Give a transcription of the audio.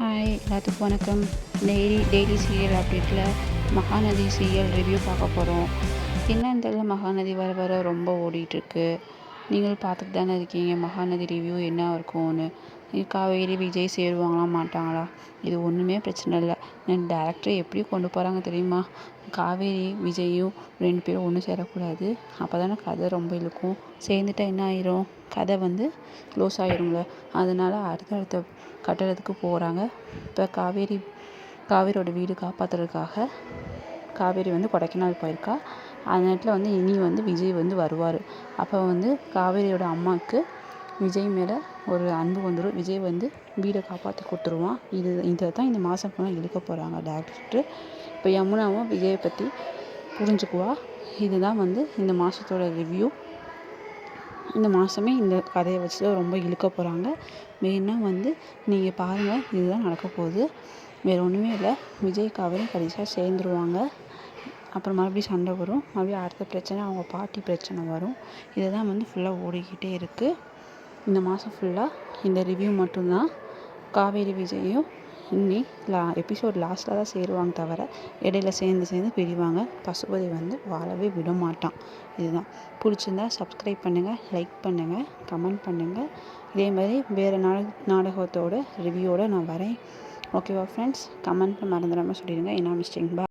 Hi எல்லாத்துக்கும் வணக்கம். Daily serial அப்டேட்டில் மகாநதி சீரியல் ரிவ்யூ பார்க்க போகிறோம். என்னன்னு தெரியல, மகாநதி வர வர ரொம்ப ஓடிட்டுருக்கு. நீங்களும் பார்த்துட்டு தானே இருக்கீங்க மகாநதி ரிவ்யூ என்ன இருக்கும்னு. காவேரி விஜய் சேருவாங்களா மாட்டாங்களா, இது ஒன்றுமே பிரச்சனை இல்லை. டேரக்டரை எப்படி கொண்டு போகிறாங்க தெரியுமா? காவேரி விஜயும் 2 பேரும் ஒன்று சேரக்கூடாது, அப்போ தானே கதை ரொம்ப இழுக்கும். சேர்ந்துட்டா என்ன ஆயிரும், கதை க்ளோஸ் ஆயிரும்ல. அதனால் அடுத்தடுத்த கட்டடத்துக்கு போகிறாங்க. இப்போ காவேரியோட வீடு காப்பாற்றுறதுக்காக காவேரி கொடைக்கானல் போயிருக்கா. அந்த நேரத்தில் இனி விஜய் வருவார். அப்போ காவேரியோட அம்மாவுக்கு விஜய் மேலே ஒரு அன்பு வந்துடும். விஜய் வீடை காப்பாற்றி கொடுத்துருவான். இதை தான் இந்த மாதம் ஃபுல்லாக இழுக்க போகிறாங்க டேரக்டர். இப்போ யமுனாவும் விஜயை பற்றி புரிஞ்சுக்குவா. இதுதான் இந்த மாதத்தோட ரிவ்யூ. இந்த மாதமே இந்த கதையை வச்சு தான் ரொம்ப இழுக்க போகிறாங்க. மெயினாக நீங்கள் பாருங்கள், இதுதான் நடக்க போகுது. வேறு ஒன்றுமே இல்லை. விஜய் காவேரி கடைசியாக சேர்ந்துருவாங்க. அப்புறம் மறுபடியும் சண்டை வரும். மறுபடியும் அடுத்த பிரச்சனை அவங்க பாட்டி பிரச்சனை வரும். இதை தான் ஃபுல்லாக ஓடிக்கிட்டே இருக்குது. இந்த மாதம் ஃபுல்லாக இந்த ரிவ்யூ மட்டும்தான். காவேரி விஜயும் இன்னி எபிசோட் லாஸ்ட்டில் தான் சேருவாங்க, தவிர இடையில சேர்ந்து பிரிவாங்க. பசுபதி வாழவே விட மாட்டான். இதுதான். பிடிச்சிருந்தா சப்ஸ்கிரைப் பண்ணுங்கள், லைக் பண்ணுங்கள், கமெண்ட் பண்ணுங்கள். இதே மாதிரி வேறு நாடகத்தோட ரிவ்யூவோடு நான் வரேன். ஓகேவா ஃப்ரெண்ட்ஸ்? கமெண்ட்டில் மறந்துடாமல் சொல்லிடுங்க. என்ன மிஸ்டேக்